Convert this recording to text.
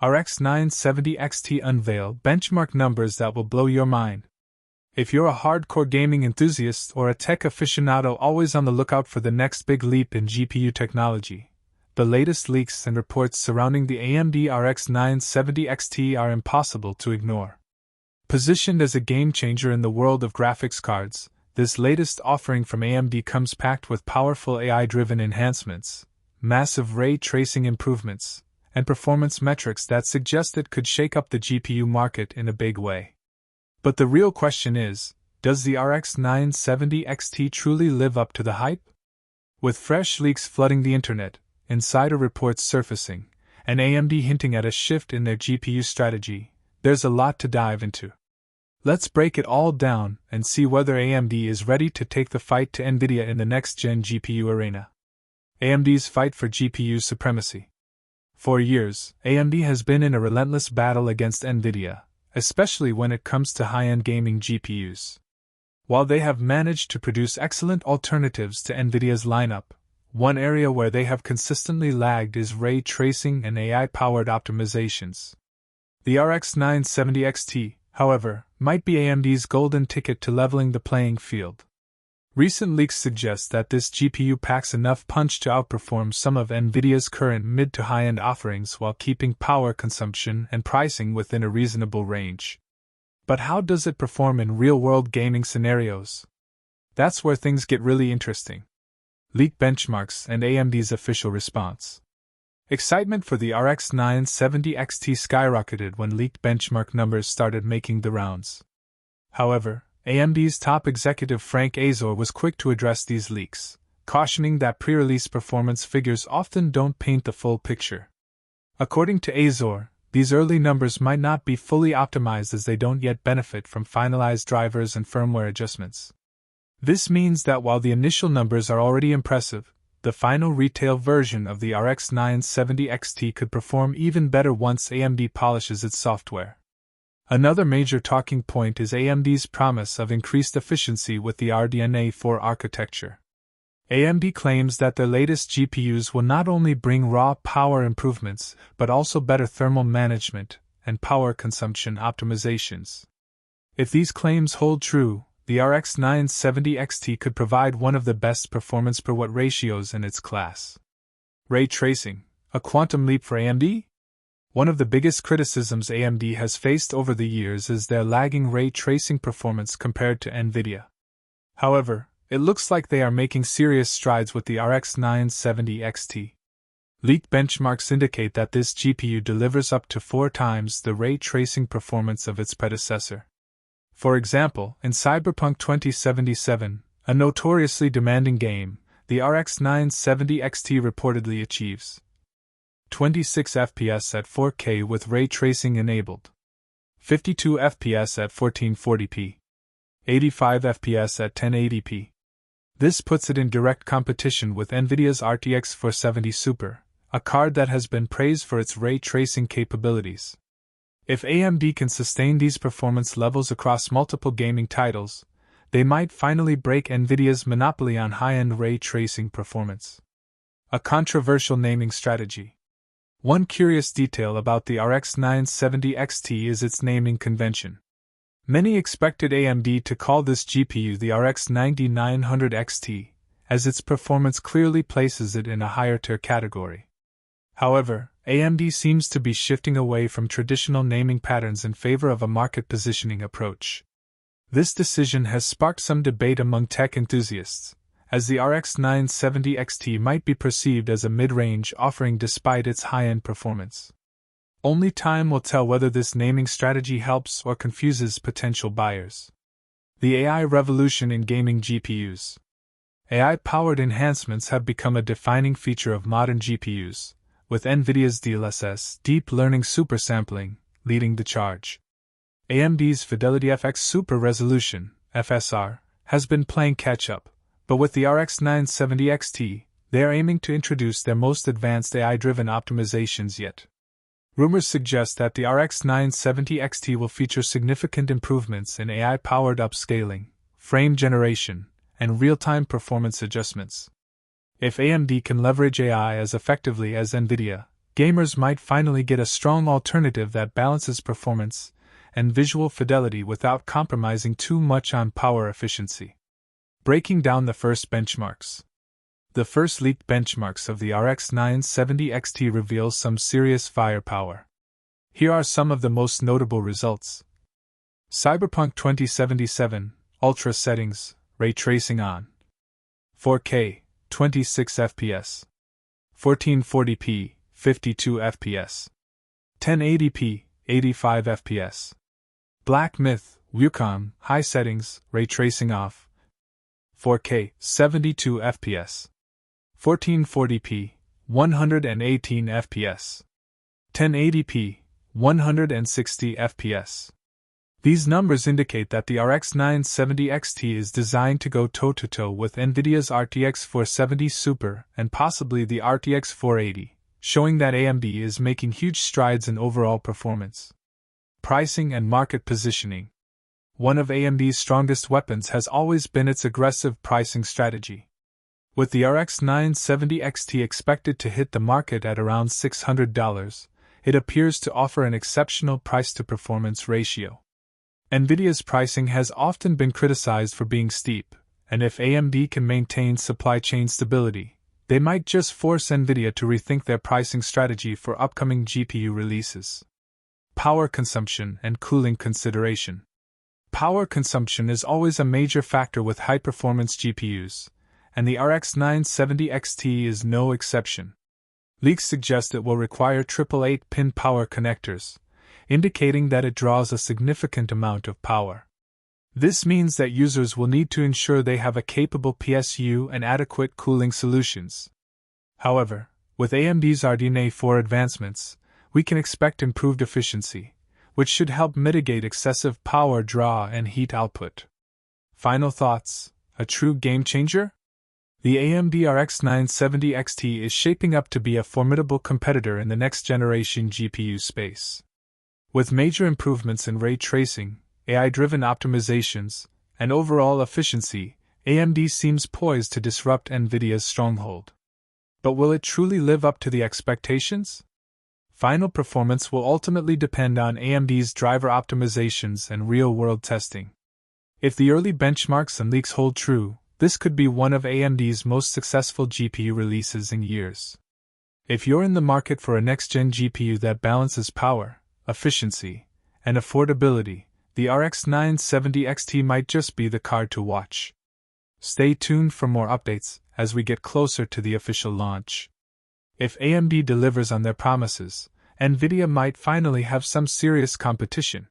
RX 970 XT unveil benchmark numbers that will blow your mind. If you're a hardcore gaming enthusiast or a tech aficionado always on the lookout for the next big leap in GPU technology, the latest leaks and reports surrounding the AMD RX 970 XT are impossible to ignore. Positioned as a game-changer in the world of graphics cards, this latest offering from AMD comes packed with powerful AI-driven enhancements, massive ray tracing improvements, and performance metrics that suggest it could shake up the GPU market in a big way. But the real question is, does the RX 970 XT truly live up to the hype? With fresh leaks flooding the internet, insider reports surfacing, and AMD hinting at a shift in their GPU strategy, there's a lot to dive into. Let's break it all down and see whether AMD is ready to take the fight to NVIDIA in the next-gen GPU arena. AMD's fight for GPU supremacy. For years, AMD has been in a relentless battle against NVIDIA, especially when it comes to high-end gaming GPUs. While they have managed to produce excellent alternatives to NVIDIA's lineup, one area where they have consistently lagged is ray tracing and AI-powered optimizations. The RX 970 XT, however, might be AMD's golden ticket to leveling the playing field. Recent leaks suggest that this GPU packs enough punch to outperform some of NVIDIA's current mid to high-end offerings while keeping power consumption and pricing within a reasonable range. But how does it perform in real-world gaming scenarios? That's where things get really interesting. Leaked benchmarks and AMD's official response. Excitement for the RX 970 XT skyrocketed when leaked benchmark numbers started making the rounds. However, AMD's top executive Frank Azor was quick to address these leaks, cautioning that pre-release performance figures often don't paint the full picture. According to Azor, these early numbers might not be fully optimized as they don't yet benefit from finalized drivers and firmware adjustments. This means that while the initial numbers are already impressive, the final retail version of the RX 970 XT could perform even better once AMD polishes its software. Another major talking point is AMD's promise of increased efficiency with the RDNA 4 architecture. AMD claims that their latest GPUs will not only bring raw power improvements, but also better thermal management and power consumption optimizations. If these claims hold true, the RX 970 XT could provide one of the best performance per watt ratios in its class. Ray tracing, a quantum leap for AMD? One of the biggest criticisms AMD has faced over the years is their lagging ray tracing performance compared to NVIDIA. However, it looks like they are making serious strides with the RX 970 XT. Leaked benchmarks indicate that this GPU delivers up to 4 times the ray tracing performance of its predecessor. For example, in Cyberpunk 2077, a notoriously demanding game, the RX 970 XT reportedly achieves 26 FPS at 4K with ray tracing enabled, 52 FPS at 1440p, 85 FPS at 1080p. This puts it in direct competition with NVIDIA's RTX 470 Super, a card that has been praised for its ray tracing capabilities. If AMD can sustain these performance levels across multiple gaming titles, they might finally break NVIDIA's monopoly on high-end ray tracing performance. A controversial naming strategy. One curious detail about the RX 970 XT is its naming convention. Many expected AMD to call this GPU the RX 9900 XT, as its performance clearly places it in a higher-tier category. However, AMD seems to be shifting away from traditional naming patterns in favor of a market positioning approach. This decision has sparked some debate among tech enthusiasts, as the RX 970 XT might be perceived as a mid-range offering despite its high-end performance. Only time will tell whether this naming strategy helps or confuses potential buyers. The AI revolution in gaming GPUs. AI-powered enhancements have become a defining feature of modern GPUs, with NVIDIA's DLSS deep learning supersampling leading the charge. AMD's Fidelity FX Super Resolution (FSR) has been playing catch-up, but with the RX 970 XT, they are aiming to introduce their most advanced AI-driven optimizations yet. Rumors suggest that the RX 970 XT will feature significant improvements in AI-powered upscaling, frame generation, and real-time performance adjustments. If AMD can leverage AI as effectively as NVIDIA, gamers might finally get a strong alternative that balances performance and visual fidelity without compromising too much on power efficiency. Breaking down the first benchmarks. The first leaked benchmarks of the RX 970 XT reveal some serious firepower. Here are some of the most notable results. Cyberpunk 2077, Ultra settings, ray tracing on. 4K, 26 FPS. 1440p, 52 FPS. 1080p, 85 FPS. Black Myth, Wacom, high settings, ray tracing off. 4K, 72 FPS. 1440p, 118 FPS. 1080p, 160 FPS. These numbers indicate that the RX 970 XT is designed to go toe-to-toe with NVIDIA's RTX 470 Super and possibly the RTX 480, showing that AMD is making huge strides in overall performance. Pricing and market positioning. One of AMD's strongest weapons has always been its aggressive pricing strategy. With the RX 970 XT expected to hit the market at around $600, it appears to offer an exceptional price-to-performance ratio. NVIDIA's pricing has often been criticized for being steep, and if AMD can maintain supply chain stability, they might just force NVIDIA to rethink their pricing strategy for upcoming GPU releases. Power consumption and cooling consideration. Power consumption is always a major factor with high-performance GPUs, and the RX 970 XT is no exception. Leaks suggest it will require triple 8-pin power connectors, indicating that it draws a significant amount of power. This means that users will need to ensure they have a capable PSU and adequate cooling solutions. However, with AMD's RDNA 4 advancements, we can expect improved efficiency, which should help mitigate excessive power draw and heat output. Final thoughts: a true game changer? The AMD RX 970 XT is shaping up to be a formidable competitor in the next-generation GPU space. With major improvements in ray tracing, AI-driven optimizations, and overall efficiency, AMD seems poised to disrupt NVIDIA's stronghold. But will it truly live up to the expectations? Final performance will ultimately depend on AMD's driver optimizations and real-world testing. If the early benchmarks and leaks hold true, this could be one of AMD's most successful GPU releases in years. If you're in the market for a next-gen GPU that balances power, efficiency, and affordability, the RX 970 XT might just be the card to watch. Stay tuned for more updates as we get closer to the official launch. If AMD delivers on their promises, NVIDIA might finally have some serious competition.